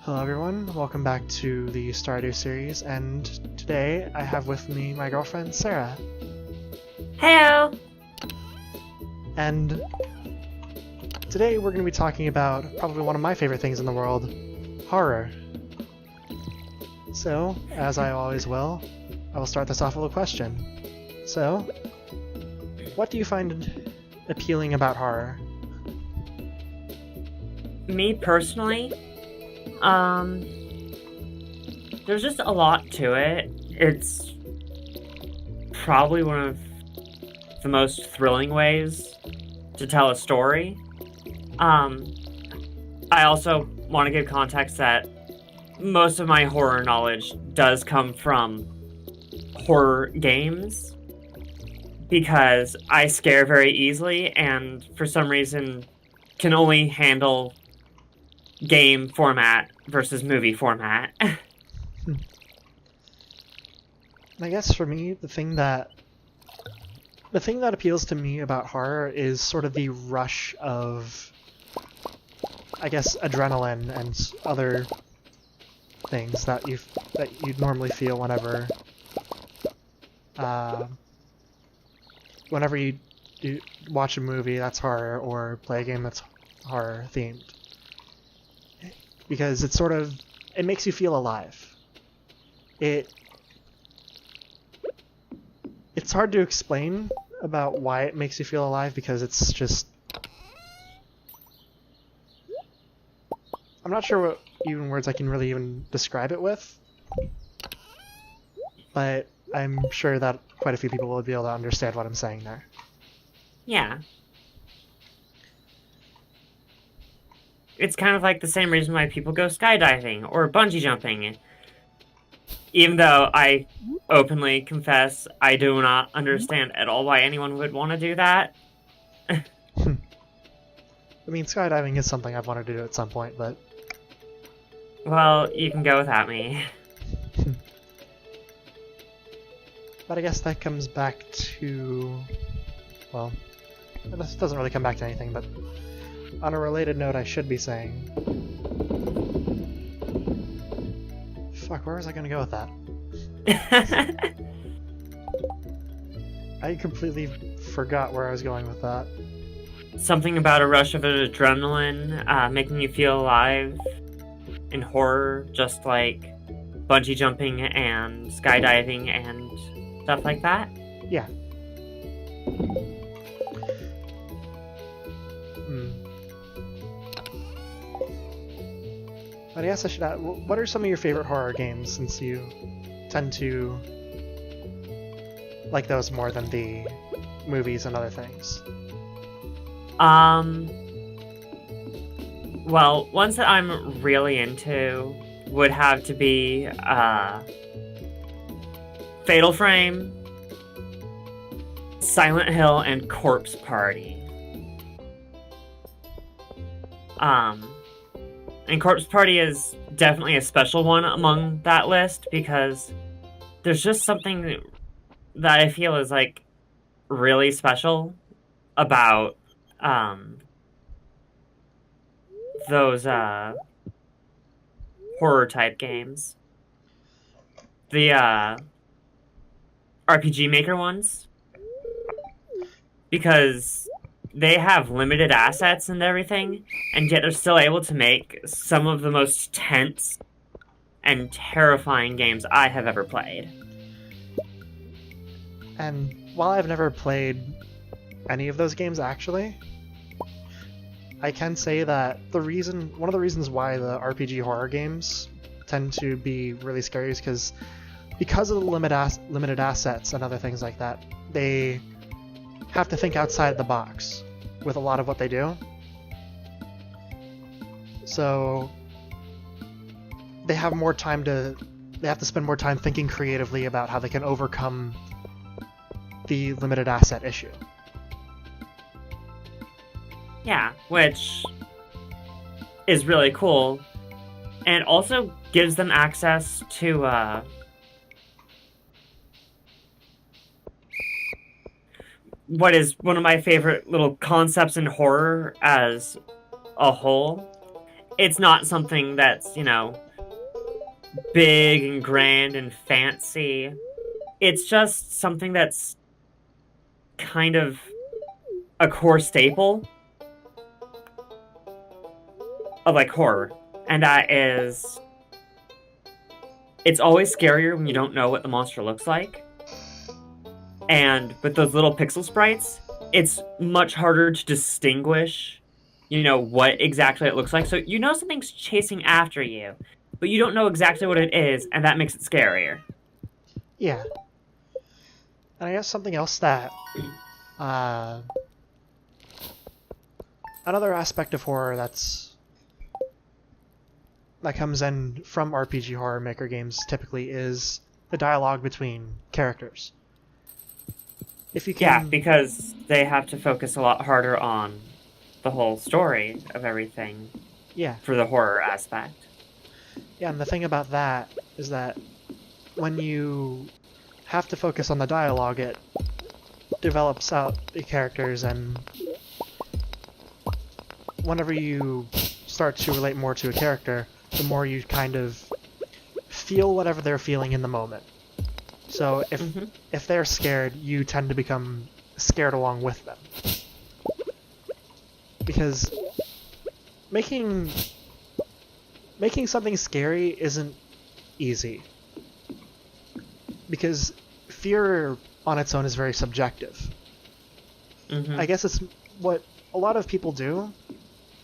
Hello everyone, welcome back to the Stardew series, and today I have with me my girlfriend Sera. Heyo! And today we're going to be talking about probably one of my favorite things in the world, horror. So, as I always will, I will start this off with a question. So, what do you find appealing about horror? Me personally, there's just a lot to it. It's probably one of the most thrilling ways to tell a story. I also want to give context that most of my horror knowledge does come from horror games because I scare very easily and for some reason can only handle game format versus movie format. I guess for me, the thing that appeals to me about horror is sort of the rush of, I guess, adrenaline and other things that you'd normally feel whenever you watch a movie that's horror or play a game that's horror themed, because it makes you feel alive. It's hard to explain about why it makes you feel alive, because it's just, I'm not sure what even words I can really even describe it with, but I'm sure that quite a few people will be able to understand what I'm saying there. Yeah. It's kind of like the same reason why people go skydiving or bungee jumping. Even though I openly confess I do not understand at all why anyone would want to do that. I mean, skydiving is something I've wanted to do at some point, but... Well, you can go without me. But I guess that comes back to... Well, this doesn't really come back to anything, but on a related note I should be saying... Fuck, where was I gonna go with that? I completely forgot where I was going with that. Something about a rush of adrenaline, making you feel alive in horror, just like bungee jumping and skydiving and stuff like that. Yeah. But I guess I should ask, what are some of your favorite horror games, since you tend to like those more than the movies and other things? Well, ones that I'm really into would have to be, Fatal Frame, Silent Hill, and Corpse Party. And Corpse Party is definitely a special one among that list because there's just something that I feel is, like, really special about, those, horror-type games. The, RPG Maker ones. Because they have limited assets and everything, and yet they're still able to make some of the most tense and terrifying games I have ever played. And while I've never played any of those games, actually, I can say that one of the reasons why the RPG horror games tend to be really scary is because of the limited assets and other things like that, they have to think outside the box with a lot of what they do. So they have to spend more time thinking creatively about how they can overcome the limited asset issue. Yeah, which is really cool, and also gives them access to, what is one of my favorite little concepts in horror as a whole. it's not something that's, big and grand and fancy. It's just something that's kind of a core staple of like horror. And that is, it's always scarier when you don't know what the monster looks like. And with those little pixel sprites, it's much harder to distinguish, what exactly it looks like. So something's chasing after you, but you don't know exactly what it is, and that makes it scarier. Yeah. And I guess something else that another aspect of horror that comes in from RPG horror maker games typically is the dialogue between characters. If you can... Yeah, because they have to focus a lot harder on the whole story of everything. Yeah. For the horror aspect. Yeah, and the thing about that is that when you have to focus on the dialogue, it develops out the characters, and whenever you start to relate more to a character, the more you kind of feel whatever they're feeling in the moment. So if they're scared, you tend to become scared along with them. Because making something scary isn't easy. Because fear on its own is very subjective. I guess it's what a lot of people do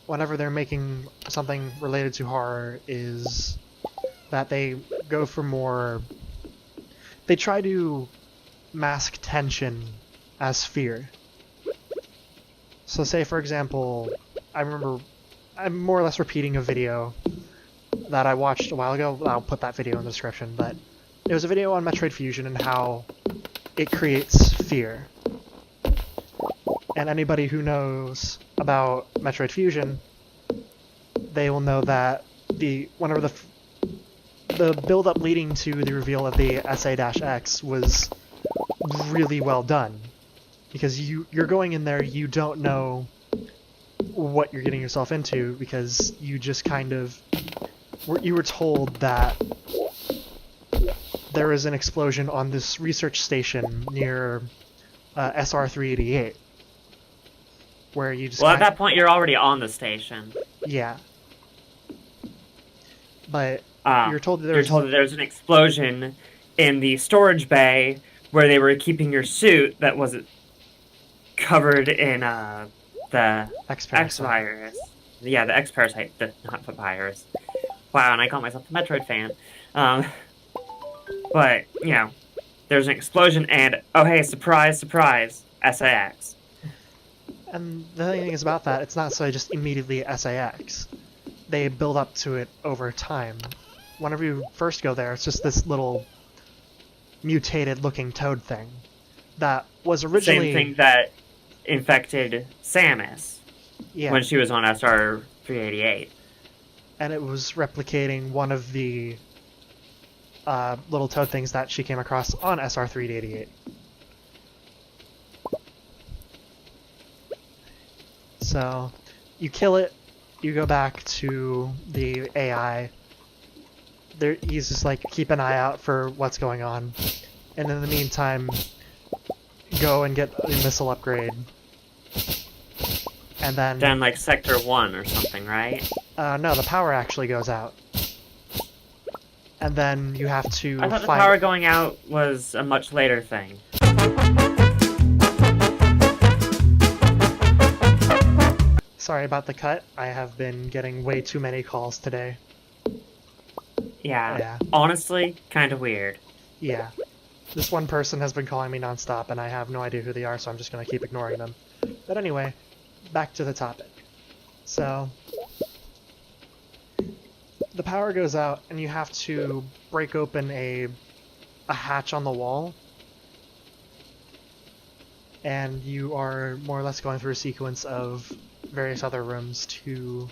whenever they're making something related to horror is that they go for more... They try to mask tension as fear. So say, for example, I'm more or less repeating a video that I watched a while ago. I'll put that video in the description, but it was a video on Metroid Fusion and how it creates fear. And anybody who knows about Metroid Fusion, they will know that whenever the build-up leading to the reveal of the SA-X was really well done. Because you're going in there, you don't know what you're getting yourself into, because you just kind of... You were told that there is an explosion on this research station near SR-388. Where you just... Well, at that point, you're already on the station. Yeah. But... You're told that there's an explosion in the storage bay where they were keeping your suit that was covered in the X virus. Yeah, the X parasite, not the virus. Wow, and I call myself a Metroid fan. But there's an explosion, and oh hey, surprise, surprise, SA-X. And the thing is about that, it's not so just immediately SA-X. They build up to it over time. Whenever you first go there, it's just this little mutated-looking toad thing that was originally... Same thing that infected Samus when she was on SR-388. And it was replicating one of the little toad things that she came across on SR-388. So, you kill it, you go back to the AI. He's just like, keep an eye out for what's going on. And in the meantime, go and get a missile upgrade. And then... Down like Sector 1 or something, right? No, the power actually goes out. And then you have to I thought the power going out was a much later thing. Sorry about the cut. I have been getting way too many calls today. Yeah. Honestly, kind of weird. Yeah. This one person has been calling me nonstop, and I have no idea who they are, so I'm just going to keep ignoring them. But anyway, back to the topic. So, the power goes out, and you have to break open a hatch on the wall. And you are more or less going through a sequence of various other rooms to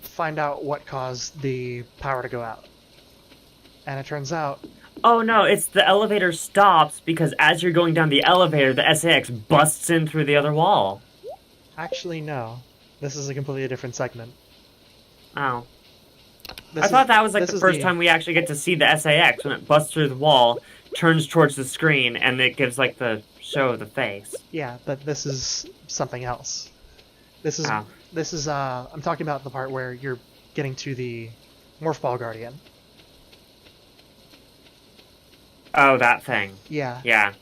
find out what caused the power to go out. And it turns out... Oh no, it's the elevator stops because as you're going down the elevator, the SA-X busts in through the other wall. Actually, no. This is a completely different segment. Oh. I thought that was like the first time we actually get to see the SAX when it busts through the wall, turns towards the screen, and it gives like the show of the face. Yeah, but this is something else. This is I'm talking about the part where you're getting to the Morph Ball Guardian. Oh, that thing. Yeah. Yeah.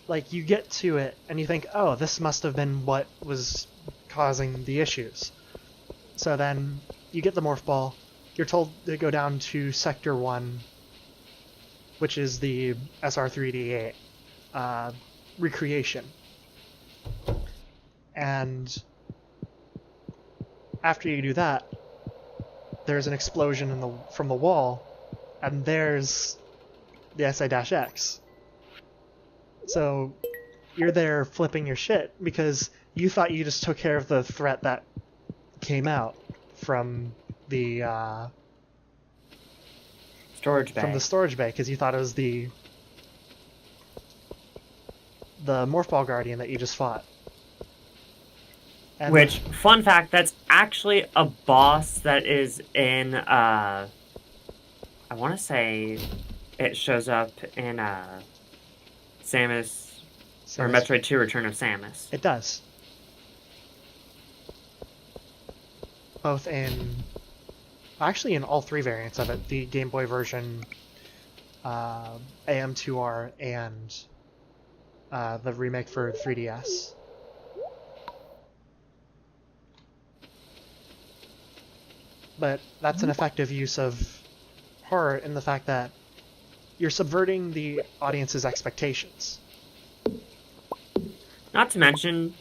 Like, you get to it, and you think, oh, this must have been what was causing the issues. So then, you get the Morph Ball, you're told to go down to Sector 1, which is the SR3D8 recreation. And after you do that, there's an explosion from the wall, and there's the SI-X. So you're there flipping your shit because you thought you just took care of the threat that came out from the storage bay. From the storage bay, because you thought it was the Morph Ball Guardian that you just fought. And which, fun fact, that's actually a boss that is in, I want to say it shows up in, Samus, or Metroid 2 Return of Samus. It does. Both in... Actually, in all three variants of it. The Game Boy version, AM2R, and the remake for 3DS. But that's an effective use of horror in the fact that you're subverting the audience's expectations. Not to mention,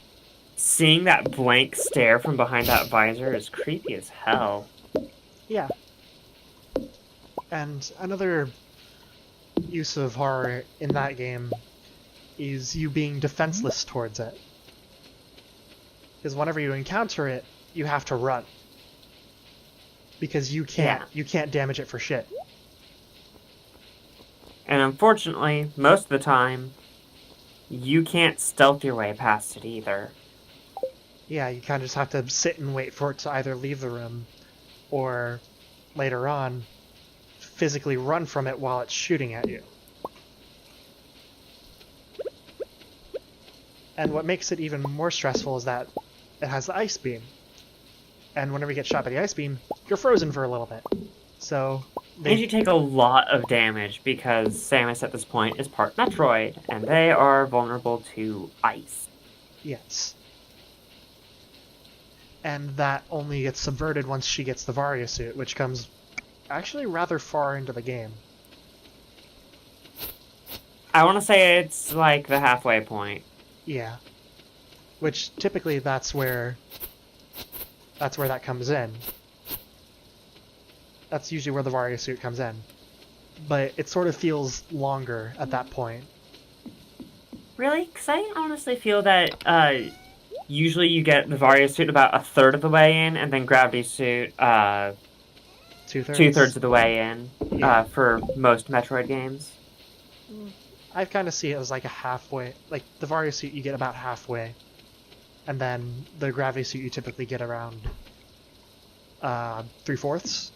seeing that blank stare from behind that visor is creepy as hell. Yeah. And another use of horror in that game is you being defenseless towards it. Because whenever you encounter it, you have to run. Because you can't damage it for shit. And unfortunately, most of the time, you can't stealth your way past it either. Yeah, you kind of just have to sit and wait for it to either leave the room, or later on, physically run from it while it's shooting at you. And what makes it even more stressful is that it has the ice beam. And whenever you get shot by the ice beam, you're frozen for a little bit. So... And you take a lot of damage because Samus at this point is part Metroid, and they are vulnerable to ice. Yes. And that only gets subverted once she gets the Varia suit, which comes actually rather far into the game. I want to say it's like the halfway point. Yeah. Which typically that's where that comes in. That's usually where the Varia suit comes in. But it sort of feels longer at that point. Really? Because I honestly feel that usually you get the Varia suit about a third of the way in, and then Gravity suit two-thirds of the way in for most Metroid games. I kind of see it as like a halfway. Like, the Varia suit you get about halfway. And then the Gravity suit you typically get around 3/4.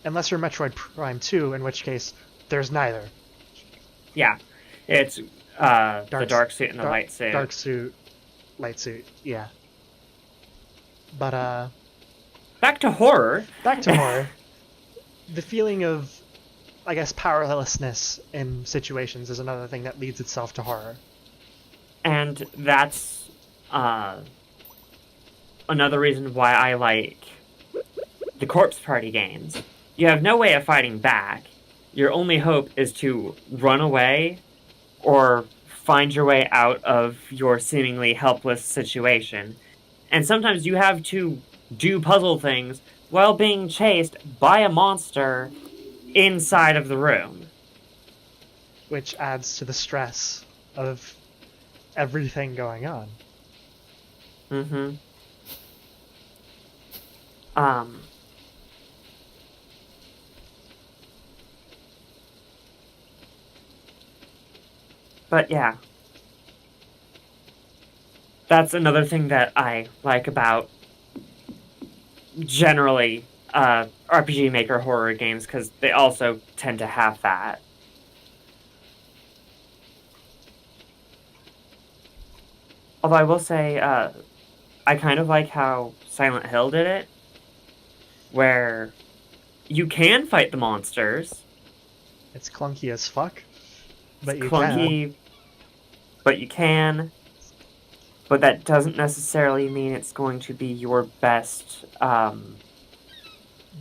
Unless you're Metroid Prime 2, in which case, there's neither. Yeah. It's the dark suit and the light suit. Dark suit, light suit, yeah. But, Back to horror. Back to horror. The feeling of, I guess, powerlessness in situations is another thing that leads itself to horror. And that's another reason why I like the Corpse Party games. You have no way of fighting back. Your only hope is to run away or find your way out of your seemingly helpless situation. And sometimes you have to do puzzle things while being chased by a monster inside of the room. Which adds to the stress of everything going on. Mm-hmm. But yeah. That's another thing that I like about generally RPG Maker horror games, because they also tend to have that. Although I will say, I kind of like how Silent Hill did it, where you can fight the monsters. It's clunky as fuck, but It's you can. clunky, but you can. But that doesn't necessarily mean it's going to be your best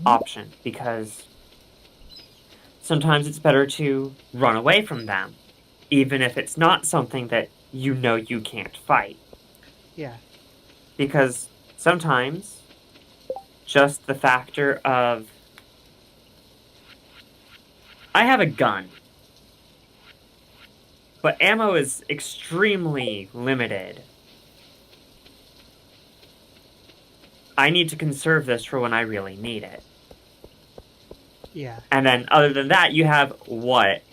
option, because sometimes it's better to run away from them, even if it's not something that you know you can't fight. Yeah. Because sometimes just the factor of I have a gun, but ammo is extremely limited. I need to conserve this for when I really need it. Yeah. And then, other than that, you have what?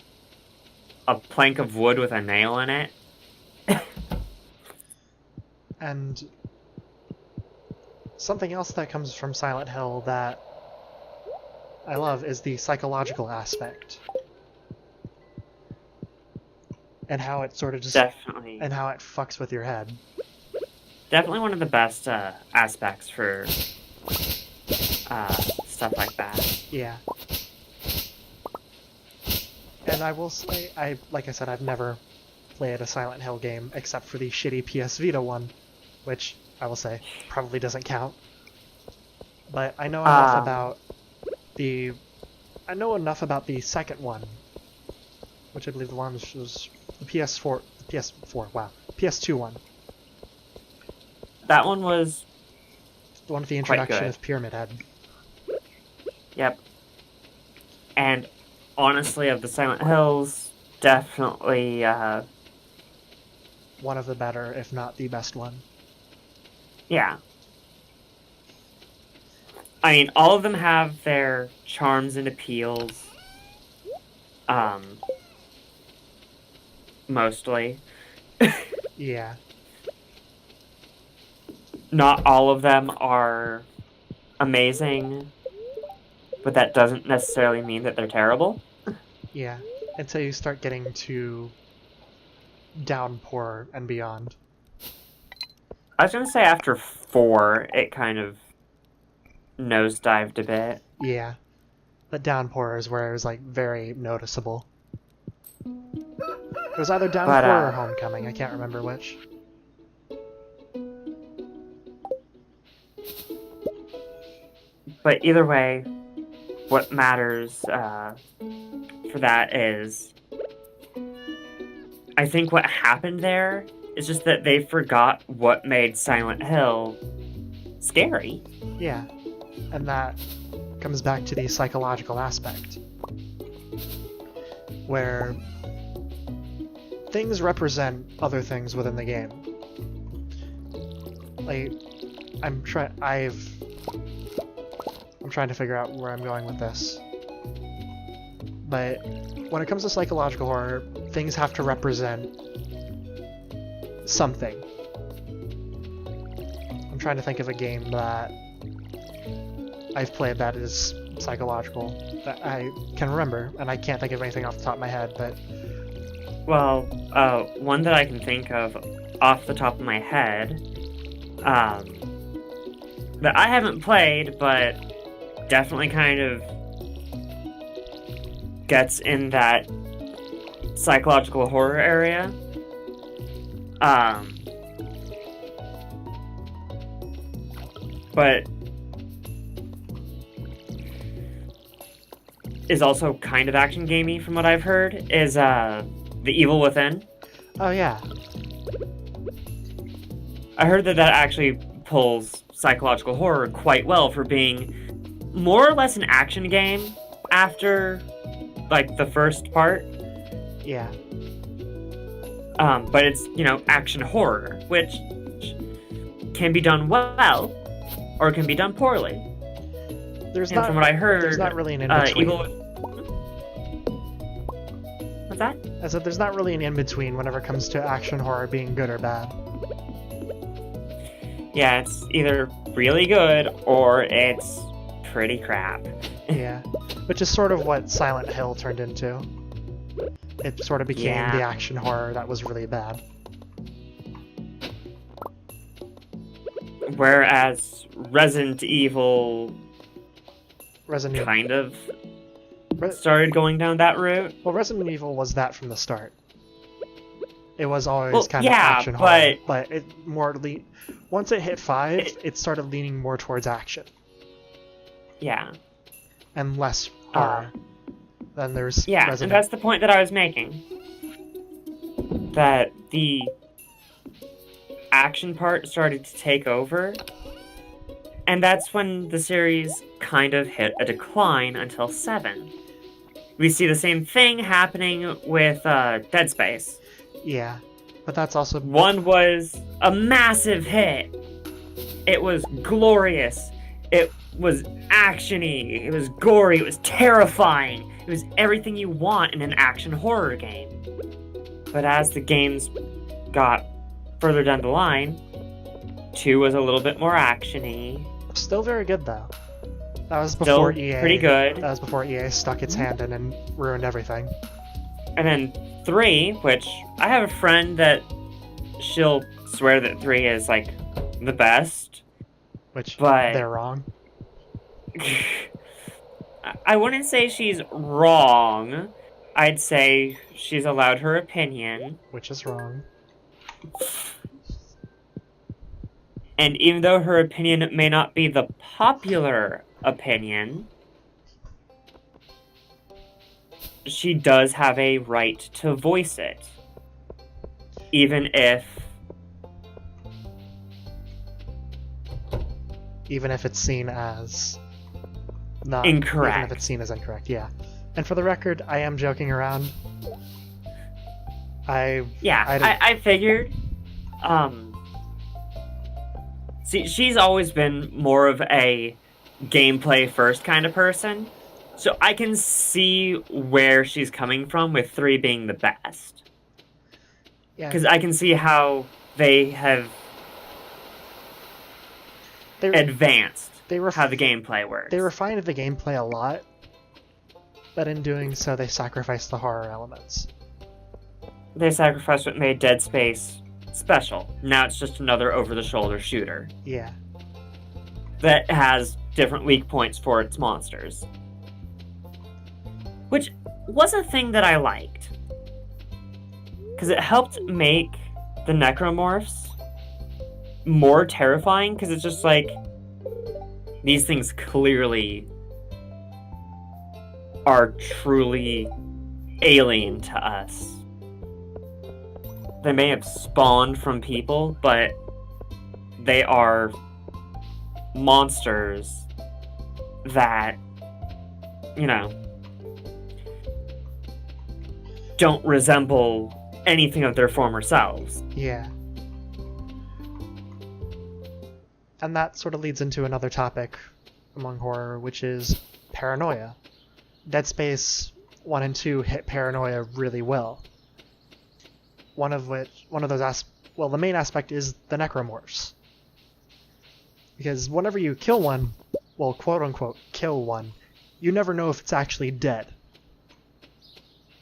A plank of wood with a nail in it? And something else that comes from Silent Hill that I love is the psychological aspect. And how it sort of just... Definitely. And how it fucks with your head. Definitely one of the best aspects for stuff like that. Yeah. And I will say, like I said, I've never played a Silent Hill game except for the shitty PS Vita one, which I will say probably doesn't count. But I know enough about the... I know enough about the second one, which I believe the one was the PS2 one. That one was the one with the introduction of Pyramid Head. Yep. And honestly, of the Silent Hills, definitely one of the better, if not the best one. Yeah. I mean, all of them have their charms and appeals. Mostly. Yeah. Not all of them are amazing, but that doesn't necessarily mean that they're terrible. Yeah, until you start getting to Downpour and beyond. I was going to say after 4, it kind of nosedived a bit. Yeah, but Downpour is where it was like very noticeable. It was either Downpour or Homecoming, I can't remember which. But either way, what matters for that is, I think what happened there is just that they forgot what made Silent Hill scary. Yeah, and that comes back to the psychological aspect, where things represent other things within the game. Like, I'm trying to figure out where I'm going with this. But when it comes to psychological horror, things have to represent something. I'm trying to think of a game that I've played that is psychological that I can remember, and I can't think of anything off the top of my head, but... Well, one that I can think of off the top of my head, that I haven't played, but definitely kind of gets in that psychological horror area. But is also kind of action gamey from what I've heard, is The Evil Within. Oh yeah. I heard that actually pulls psychological horror quite well for being more or less an action game after, like, the first part. Yeah. But it's, action horror, which can be done well, or can be done poorly. From what I heard, there's not really an in-between. What's that? I said there's not really an in-between whenever it comes to action horror being good or bad. Yeah, it's either really good or it's pretty crap. Yeah, which is sort of what Silent Hill turned into. It sort of became the action horror that was really bad. Whereas Resident Evil kind of started going down that route. Well, Resident Evil was that from the start. It was always kind of action horror, but it once it hit 5, it started leaning more towards action. Yeah. And less horror. Then there's Resident. And that's the point that I was making. That the action part started to take over, and that's when the series kind of hit a decline until 7. We see the same thing happening with Dead Space. Yeah, but that's also... 1 was a massive hit. It was glorious. It was action-y. It was gory. It was terrifying. It was everything you want in an action horror game. But as the games got further down the line, 2 was a little bit more action-y. Still very good, though. That was before EA... pretty good. That was before EA stuck its hand in and ruined everything. And then 3, which I have a friend that she'll swear that 3 is, like, the best. But they're wrong. I wouldn't say she's wrong. I'd say she's allowed her opinion. Which is wrong. And even though her opinion may not be the popular opinion, she does have a right to voice it. Even if it's seen as not incorrect. Even if it's seen as incorrect, yeah. And for the record, I am joking around. I figured. See, she's always been more of a gameplay first kind of person, so I can see where she's coming from with 3 being the best. Yeah. Because I can see how they have advanced how the gameplay works. They refined the gameplay a lot, but in doing so, they sacrificed the horror elements. They sacrificed what made Dead Space special. Now it's just another over-the-shoulder shooter. Yeah. That has different weak points for its monsters. Which was a thing that I liked. Because it helped make the necromorphs more terrifying, because it's just like, these things clearly are truly alien to us. They may have spawned from people, but they are monsters that, don't resemble anything of their former selves. Yeah. And that sort of leads into another topic among horror, which is paranoia. Dead Space 1 and 2 hit paranoia really well. The main aspect is the necromorphs. Because whenever you kill one, well, quote-unquote, kill one, you never know if it's actually dead.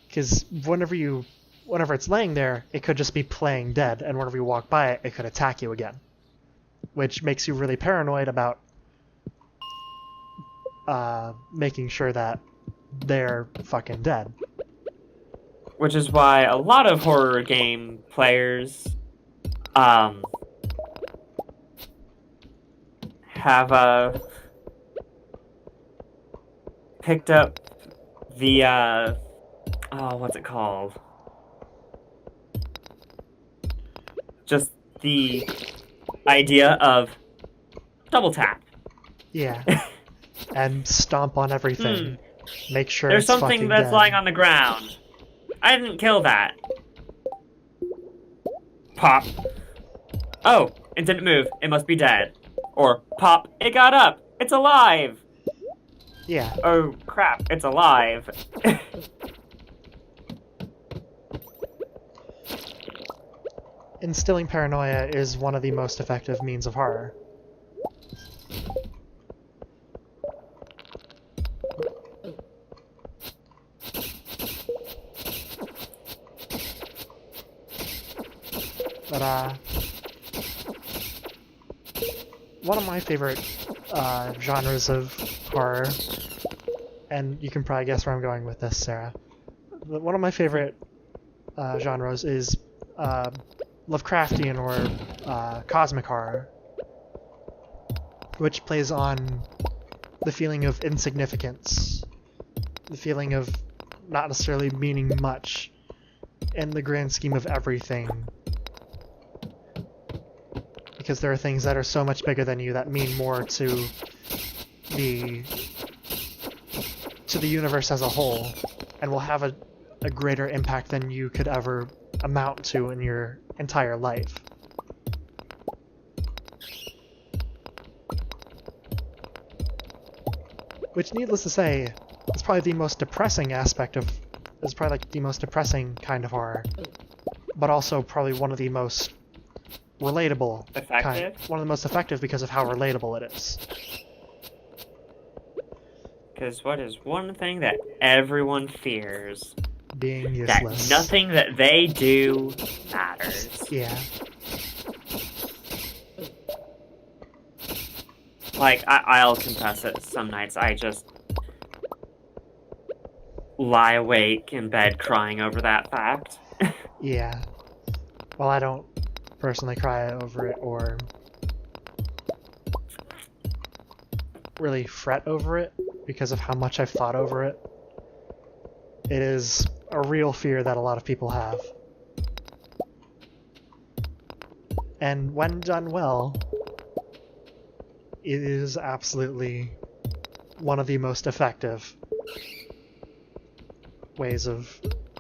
Because whenever it's laying there, it could just be playing dead, and whenever you walk by it, it could attack you again. Which makes you really paranoid about making sure that they're fucking dead. Which is why a lot of horror game players have picked up the what's it called? Just the idea of double tap. Yeah. And stomp on everything. Make sure there's it's something that's dead. lying on the ground. I didn't kill that. Pop. Oh, it didn't move. It must be dead. Or pop, it got up. It's alive. Yeah. Oh, crap, it's alive. instilling paranoia is one of the most effective means of horror. But, one of my favorite genres of horror, and you can probably guess where I'm going with this, Sarah. But one of my favorite genres is Lovecraftian or cosmic horror, which plays on the feeling of insignificance, the feeling of not necessarily meaning much in the grand scheme of everything. Because there are things that are so much bigger than you that mean more to the universe as a whole, and will have a greater impact than you could ever amount to in your entire life. Which, needless to say, is probably the most depressing aspect of... is probably like the most depressing kind of horror, but also probably one of the most relatable kind. One of the most effective because of how relatable it is. Because what is one thing that everyone fears? Being useless. That nothing that they do matters. Yeah. Like, I'll confess it, some nights I just lie awake in bed crying over that fact. Yeah. Well, I don't personally cry over it or really fret over it because of how much I've thought over it. It is a real fear that a lot of people have. And when done well, it is absolutely one of the most effective ways of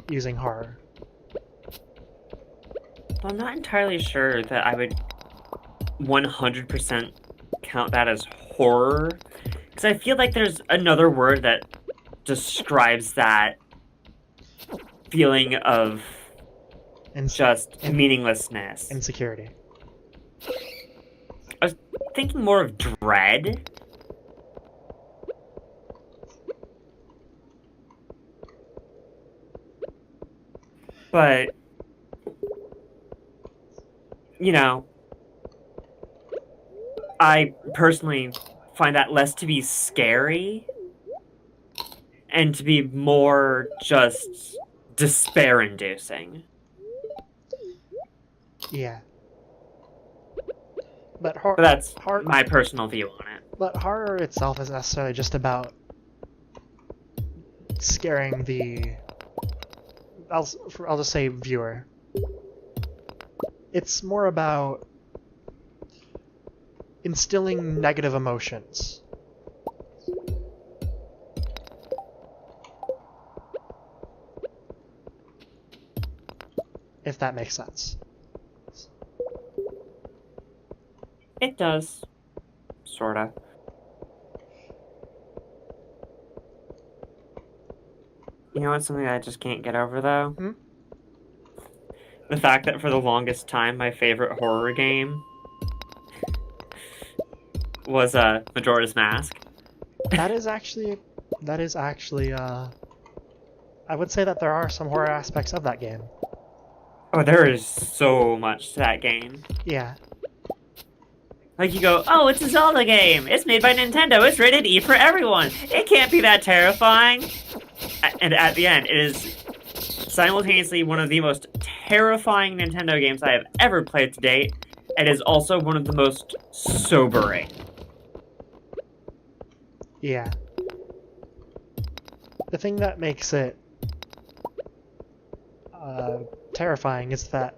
using horror. I'm not entirely sure that I would 100% count that as horror, because I feel like there's another word that describes that feeling of just meaninglessness. Insecurity. I was thinking more of dread. But, you know, I personally find that less to be scary and to be more just despair-inducing. Yeah. But that's my personal view on it. But horror itself isn't necessarily just about scaring the... I'll just say viewer. It's more about instilling negative emotions. If that makes sense. It does. Sorta. You know what's something that I just can't get over, though? Hmm? The fact that for the longest time, my favorite horror game was Majora's Mask. That is actually, I would say that there are some horror aspects of that game. Oh, there is so much to that game. Yeah. Like, you go, oh, it's a Zelda game! It's made by Nintendo! It's rated E for everyone! It can't be that terrifying! And at the end, it is simultaneously one of the most terrifying Nintendo games I have ever played to date, and is also one of the most sobering. Yeah. The thing that makes it terrifying is that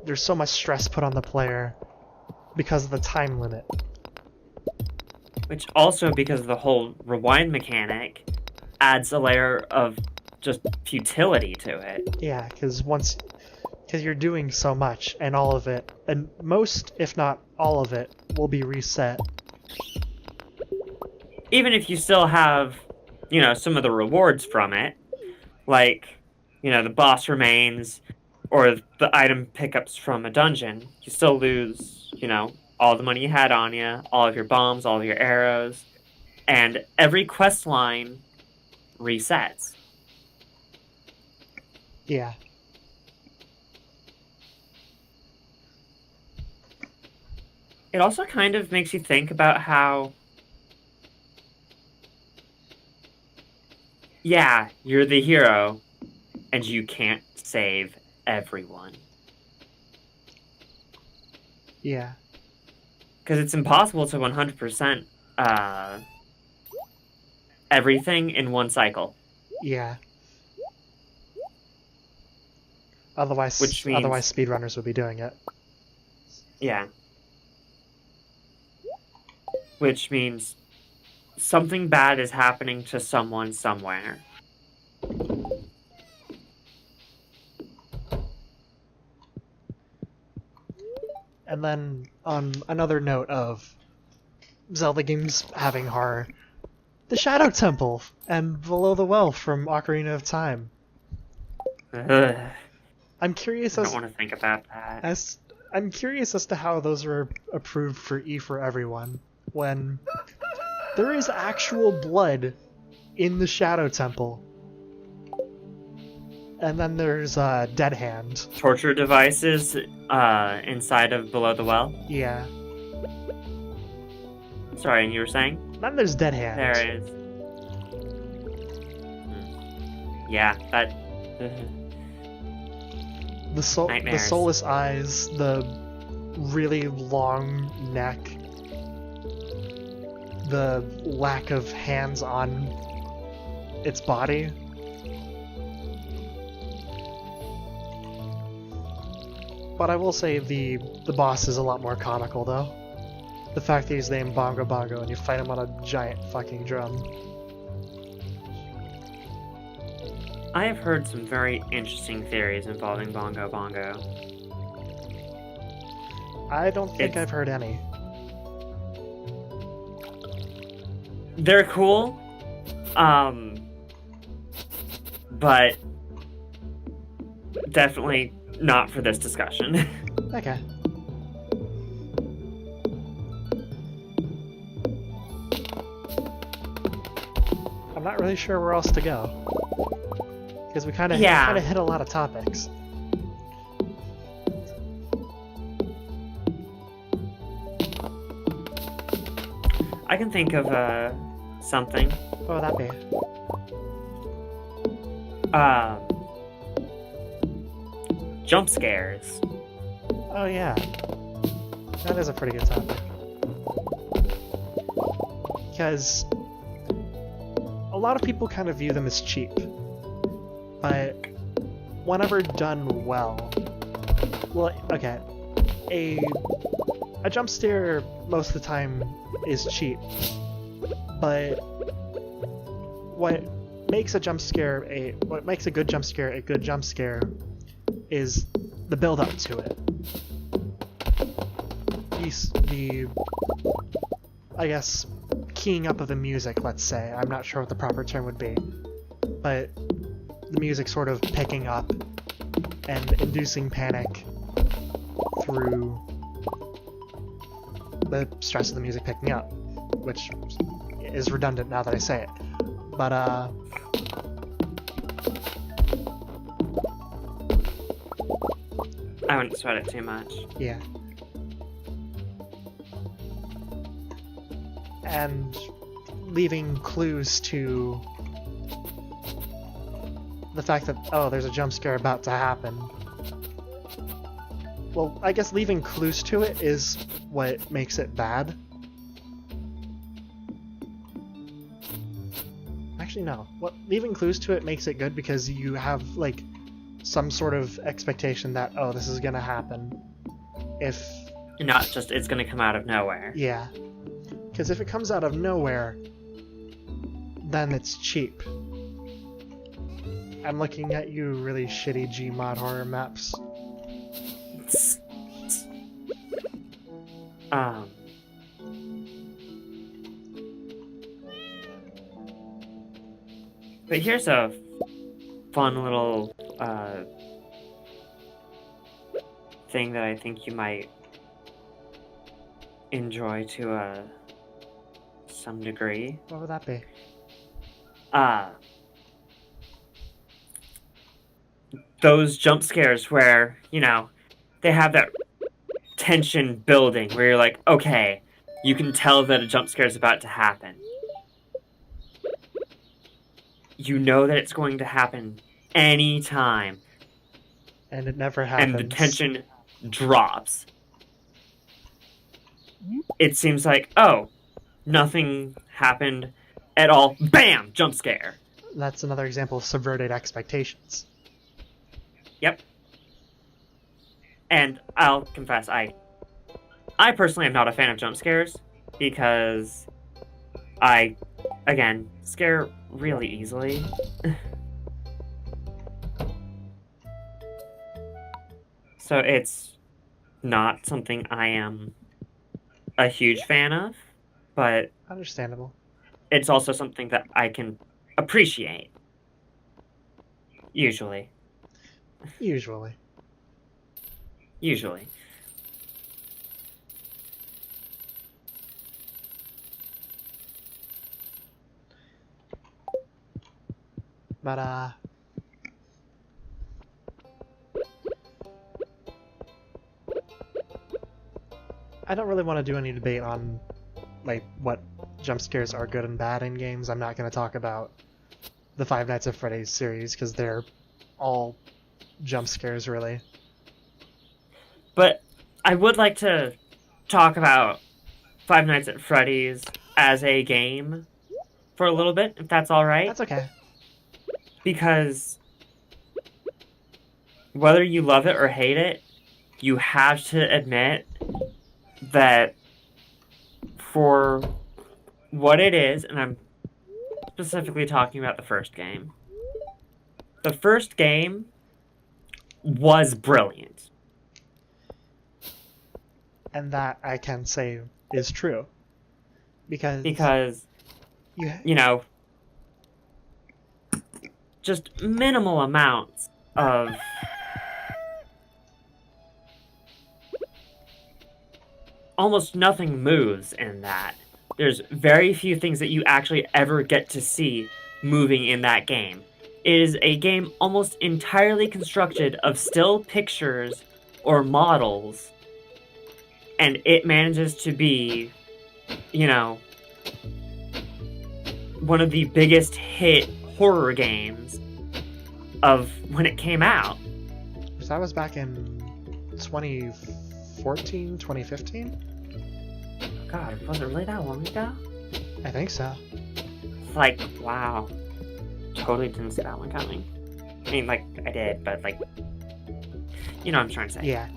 there's so much stress put on the player because of the time limit. Which also, because of the whole rewind mechanic, adds a layer of just futility to it. Yeah, because you're doing so much, and all of it, and most, if not all of it, will be reset. Even if you still have, some of the rewards from it, like, the boss remains, or the item pickups from a dungeon, you still lose, all the money you had on you, all of your bombs, all of your arrows, and every quest line resets. Yeah. It also kind of makes you think about how, yeah, you're the hero, and you can't save everyone. Yeah. Because it's impossible to 100% everything in one cycle. Yeah. Otherwise speedrunners would be doing it. Yeah. Which means something bad is happening to someone somewhere. And then, on another note of Zelda games having horror, the Shadow Temple and Below the Well from Ocarina of Time. Ugh. I'm curious I don't want to think about that. I'm curious as to how those were approved for E for Everyone when there is actual blood in the Shadow Temple. And then there's Dead Hand. Torture devices inside of Below the Well? Yeah. Sorry, and you were saying? Then there's Dead Hand. There is. Yeah, that... The soulless eyes, the really long neck, the lack of hands on its body. But I will say the boss is a lot more comical, though. The fact that he's named Bongo Bongo and you fight him on a giant fucking drum. I have heard some very interesting theories involving Bongo Bongo. I don't think I've heard any. They're cool, but definitely not for this discussion. Okay. I'm not really sure where else to go. Because we kind of hit a lot of topics. I can think of something. What would that be? Jump scares. Oh yeah. That is a pretty good topic. Because a lot of people kind of view them as cheap. But whenever done well, okay, a jump scare most of the time is cheap, but what makes a good jump scare a good jump scare is the build up to it. I guess keying up of the music, let's say. I'm not sure what the proper term would be, but the music sort of picking up and inducing panic through the stress of the music picking up, which is redundant now that I say it. But I wouldn't sweat it too much. Yeah. And leaving clues to the fact that, oh, there's a jump scare about to happen. Well, I guess leaving clues to it is what makes it bad. Actually, no. Leaving clues to it makes it good because you have, like, some sort of expectation that, oh, this is gonna happen. If... Not just, it's gonna come out of nowhere. Yeah. Because if it comes out of nowhere, then it's cheap. I'm looking at you, really shitty Gmod horror maps. But here's a fun little thing that I think you might enjoy to some degree. What would that be? Those jump scares where, you know, they have that tension building where you're like, okay, you can tell that a jump scare is about to happen. You know that it's going to happen anytime. And it never happens. And the tension drops. It seems like, oh, nothing happened at all. Bam! Jump scare. That's another example of subverted expectations. Yep. And I'll confess, I personally am not a fan of jump scares because I, again, scare really easily. So it's not something I am a huge fan of, but understandable. It's also something that I can appreciate. Usually. Usually. But, I don't really want to do any debate on, like, what jump scares are good and bad in games. I'm not going to talk about the Five Nights at Freddy's series, because they're all jump scares, really. But I would like to talk about Five Nights at Freddy's as a game for a little bit, if that's alright. That's okay. Because whether you love it or hate it, you have to admit that for what it is, and I'm specifically talking about the first game, the first game was brilliant. And that I can say is true. Because you know, just minimal amounts of almost nothing moves in that. There's very few things that you actually ever get to see moving in that game. It is a game almost entirely constructed of still pictures or models, and it manages to be, you know, one of the biggest hit horror games of when it came out. So that was back in 2014, 2015? God, was it really that long ago? I think so. Like, wow. Totally didn't see that one coming. I mean, like, I did, but, like, you know what I'm trying to say. Yeah.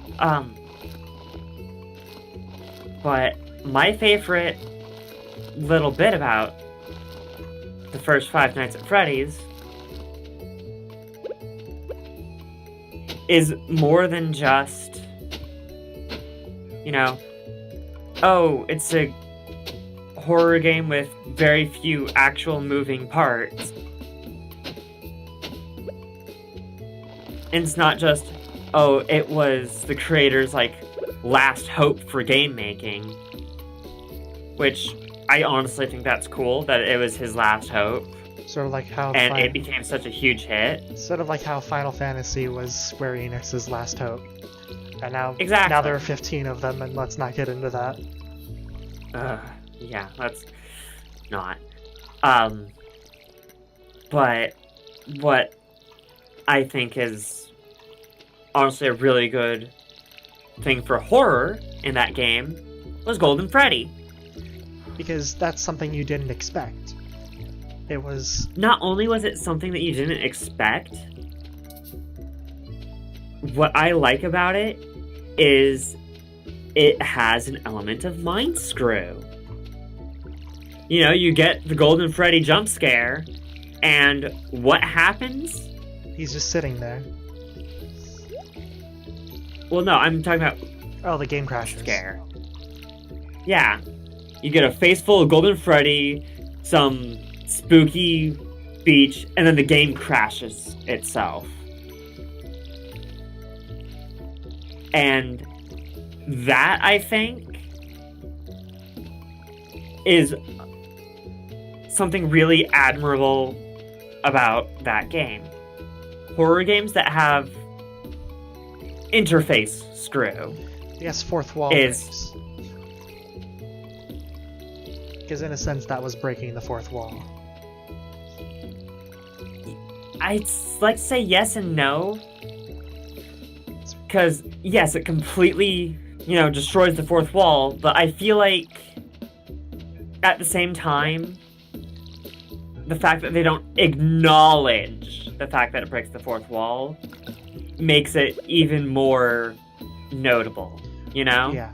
But my favorite little bit about the first Five Nights at Freddy's is more than just, you know, oh, it's a horror game with very few actual moving parts. And it's not just, oh, it was the creator's, like, last hope for game making. Which, I honestly think that's cool, that it was his last hope. Sort of like how... And it became such a huge hit. Sort of like how Final Fantasy was Square Enix's last hope. And now, exactly. Now there are 15 of them, and let's not get into that. Yeah, let's not. But what I think is honestly a really good thing for horror in that game was Golden Freddy. Because that's something you didn't expect. It was... Not only was it something that you didn't expect, what I like about it is it has an element of mind screw. You know, you get the Golden Freddy jump scare, and what happens? He's just sitting there. Well, no, I'm talking about... Oh, the game crashes. Scare. Yeah. You get a face full of Golden Freddy, some spooky beach, and then the game crashes itself. And that, I think, is something really admirable about that game. Horror games that have interface screw. Yes, fourth wall breaks. Because in a sense, that was breaking the fourth wall. I'd like to say yes and no. Because, yes, it completely, destroys the fourth wall, but I feel like at the same time, the fact that they don't acknowledge the fact that it breaks the fourth wall makes it even more notable, Yeah.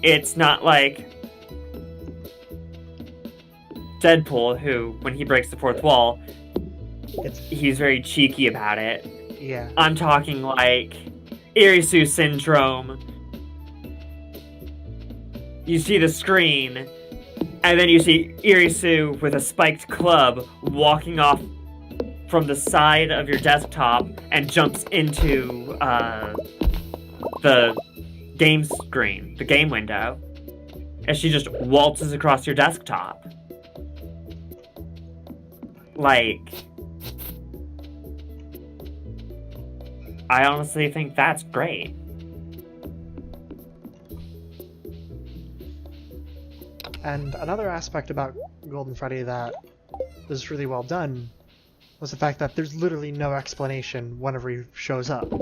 It's not like Deadpool, who, when he breaks the fourth wall, he's very cheeky about it. Yeah. I'm talking like Irisu syndrome. You see the screen, and then you see Irisu with a spiked club walking off from the side of your desktop and jumps into the game screen, the game window, as she just waltzes across your desktop. Like, I honestly think that's great. And another aspect about Golden Freddy that was really well done was the fact that there's literally no explanation whenever he shows up.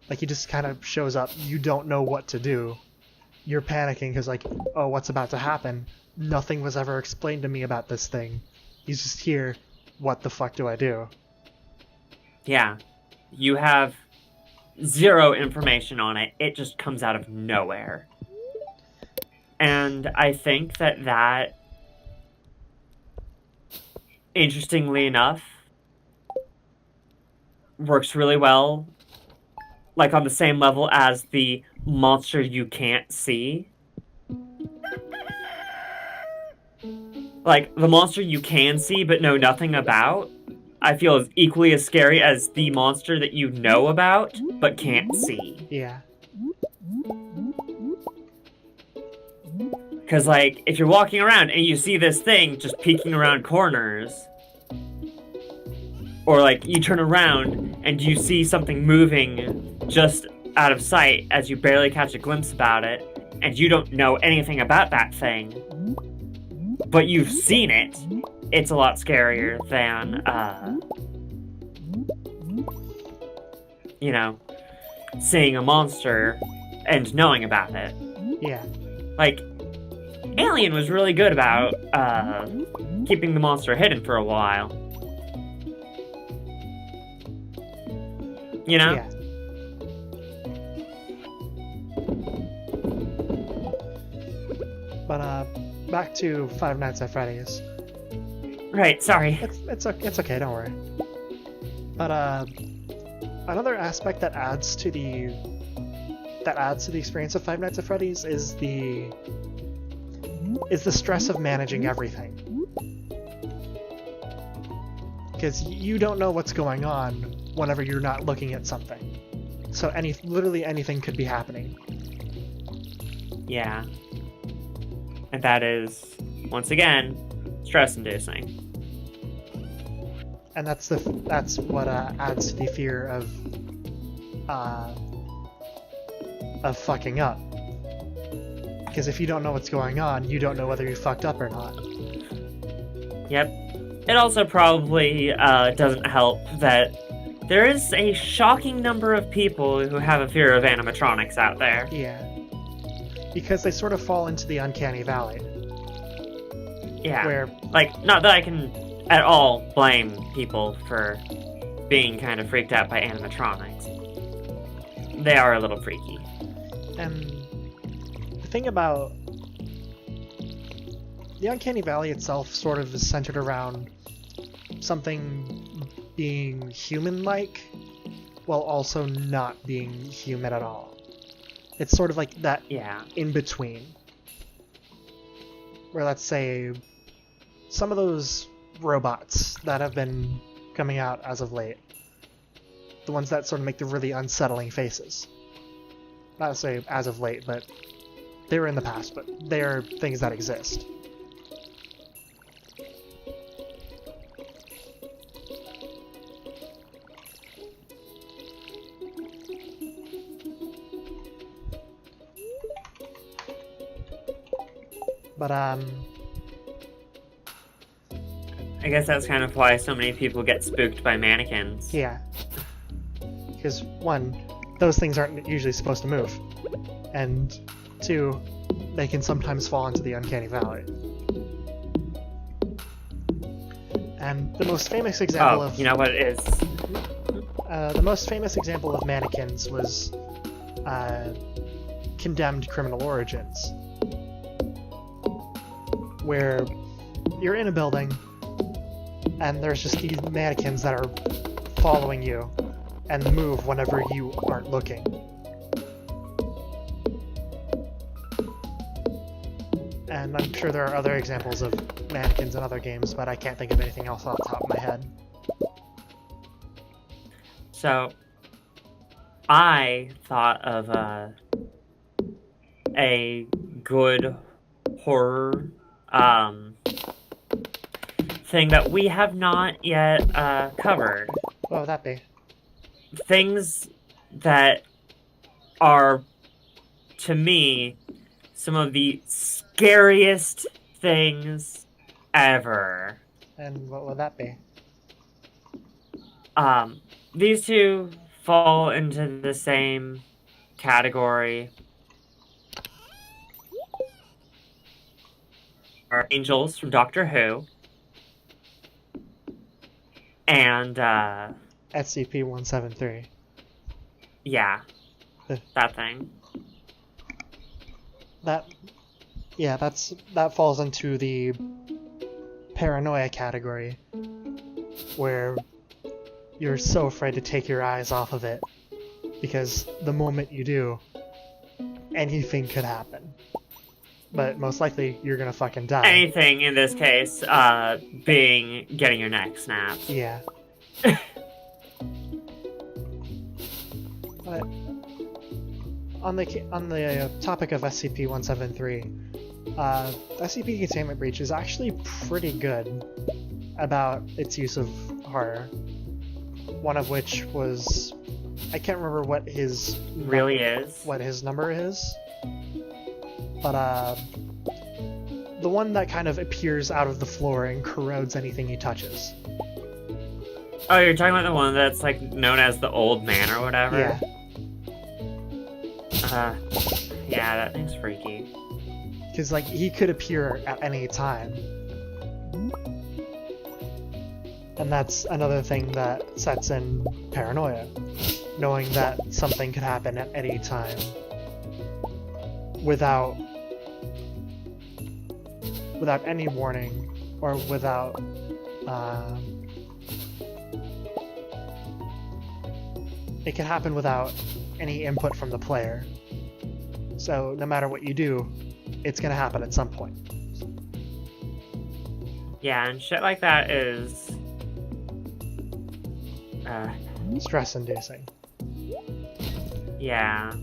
Like, he just kind of shows up, you don't know what to do. You're panicking because, like, oh, what's about to happen? Nothing was ever explained to me about this thing. He's just here. What the fuck do I do? Yeah. You have zero information on it. It just comes out of nowhere. And I think that, interestingly enough, works really well, like on the same level as the monster you can't see. Like, the monster you can see but know nothing about, I feel is equally as scary as the monster that you know about but can't see. Yeah. Because, like, if you're walking around and you see this thing just peeking around corners, or, like, you turn around and you see something moving just out of sight as you barely catch a glimpse about it, and you don't know anything about that thing, but you've seen it, it's a lot scarier than, seeing a monster and knowing about it. Yeah. Like, Alien was really good about keeping the monster hidden for a while. Yeah. But, back to Five Nights at Freddy's. Right, sorry. It's okay, don't worry. But, another aspect that adds to the experience of Five Nights at Freddy's is the stress of managing everything. Because you don't know what's going on whenever you're not looking at something. So literally anything could be happening. Yeah. And that is, once again, stress-inducing. And that's what adds to the fear of fucking up. Because if you don't know what's going on, you don't know whether you fucked up or not. Yep. It also probably doesn't help that there is a shocking number of people who have a fear of animatronics out there. Yeah. Because they sort of fall into the uncanny valley. Yeah. Where, like, not that I can at all blame people for being kind of freaked out by animatronics. They are a little freaky. And the thing about the uncanny valley itself sort of is centered around something being human-like while also not being human at all. It's sort of like that in-between. Where, let's say, some of those robots that have been coming out as of late, the ones that sort of make the really unsettling faces. Not to say as of late, but they were in the past, but they are things that exist. But, I guess that's kind of why so many people get spooked by mannequins. yeah. Because, one, those things aren't usually supposed to move. And, two, they can sometimes fall into the uncanny valley. And the most famous example of... you know what it is? The most famous example of mannequins was Condemned Criminal Origins, where you're in a building and there's just these mannequins that are following you and move whenever you aren't looking. And I'm sure there are other examples of mannequins in other games, but I can't think of anything else off the top of my head. So, I thought of a good horror thing that we have not yet covered. What would that be? Things that are, to me, some of the scariest things ever. And what would that be? These two fall into the same category. Are angels from Doctor Who. And, SCP-173. yeah. That thing. That falls into the paranoia category, where you're so afraid to take your eyes off of it, because the moment you do, anything could happen. But most likely, you're gonna fucking die. Anything in this case, being getting your neck snapped. Yeah. But on the topic of SCP-173, SCP Containment Breach is actually pretty good about its use of horror. One of which was, I can't remember what his number is, but the one that kind of appears out of the floor and corrodes anything he touches. Oh, you're talking about the one that's like known as the Old Man or whatever? Yeah. Yeah, that thing's freaky. Because, like, he could appear at any time. And that's another thing that sets in paranoia. Knowing that something could happen at any time. Without any warning, or without, it can happen without any input from the player. So no matter what you do, it's gonna happen at some point. Yeah, and shit like that is stress-inducing. Yeah.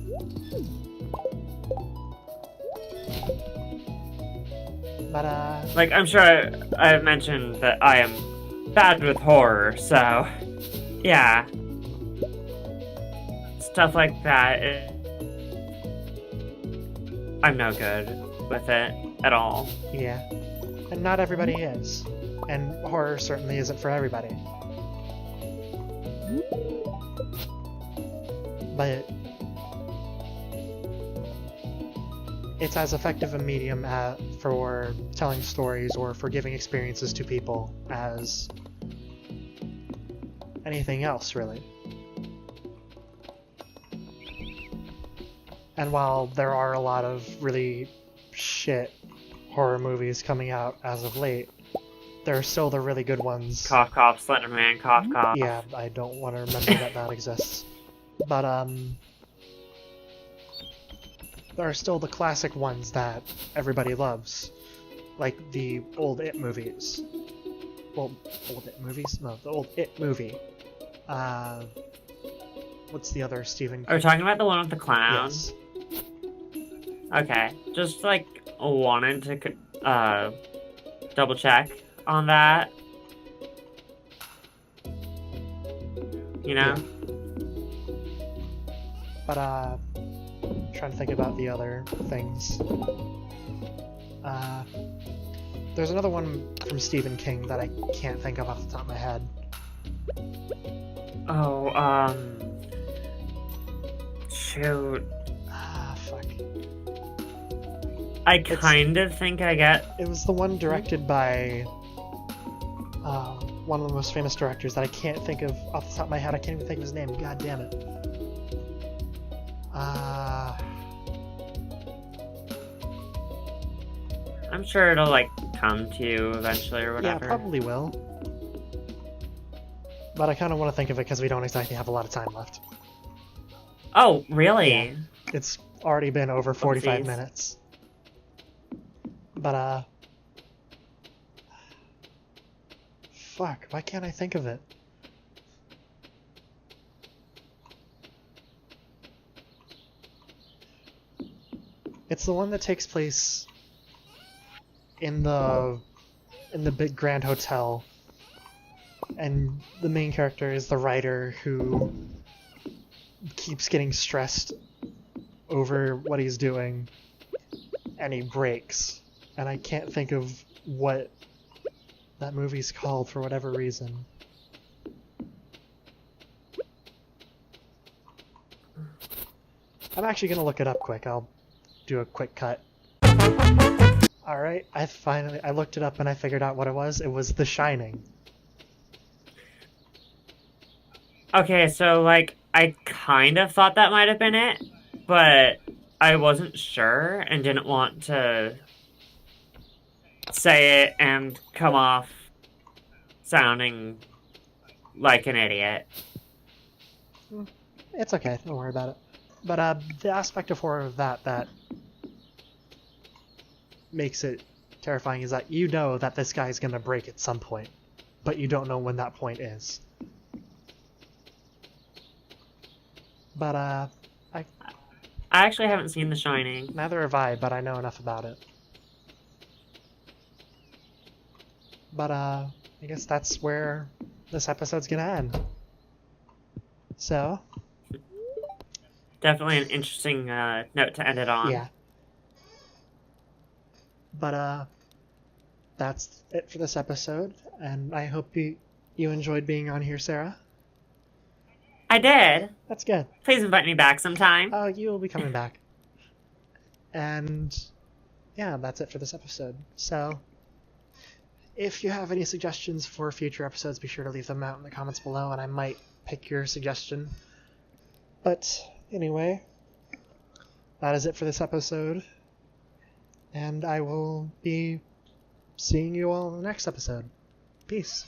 But like, I'm sure I've mentioned that I am bad with horror, so yeah. Stuff like that, I'm no good with it at all. yeah. And not everybody is. And horror certainly isn't for everybody. But it's as effective a medium for telling stories or for giving experiences to people as anything else, really. And while there are a lot of really shit horror movies coming out as of late, there are still the really good ones. Cough, cough, Slender Man, cough, cough. Yeah, I don't want to remember that exists. But, there are still the classic ones that everybody loves. Like the old It movies. Well, old It movies? No, the old It movie. what's the other Stephen? Are we talking about the one with the clown? Yes. Okay, just like wanted to double check on that. You know? Yeah. But trying to think about the other things. There's another one from Stephen King that I can't think of off the top of my head. Oh, shoot. Fuck. I kind of think I get... It was the one directed by one of the most famous directors that I can't think of off the top of my head. I can't even think of his name. God damn it. I'm sure it'll, like, come to you eventually or whatever. Yeah, probably will. But I kind of want to think of it because we don't exactly have a lot of time left. Oh, really? Yeah. It's already been over 45 Oopsies. minutes. But, fuck, why can't I think of it? It's the one that takes place in the big grand hotel, and the main character is the writer who keeps getting stressed over what he's doing, and he breaks. And I can't think of what that movie's called for whatever reason. I'm actually gonna look it up quick. I'll do a quick cut. Alright, I looked it up and I figured out what it was. It was The Shining. Okay, so, like, I kind of thought that might have been it, but I wasn't sure and didn't want to say it and come off sounding like an idiot. It's okay, don't worry about it. But the aspect of horror of that makes it terrifying is that you know that this guy's gonna break at some point, but you don't know when that point is. But I actually haven't seen The Shining. neither have I, but I know enough about it. But I guess that's where this episode's gonna end. So, Definitely an interesting note to end it on. yeah. But that's it for this episode, and I hope you enjoyed being on here, Sarah. I did. That's good. Please invite me back sometime. Oh, you will be coming back. And yeah, that's it for this episode. So, if you have any suggestions for future episodes, be sure to leave them out in the comments below, and I might pick your suggestion. But anyway, that is it for this episode, and I will be seeing you all in the next episode. Peace.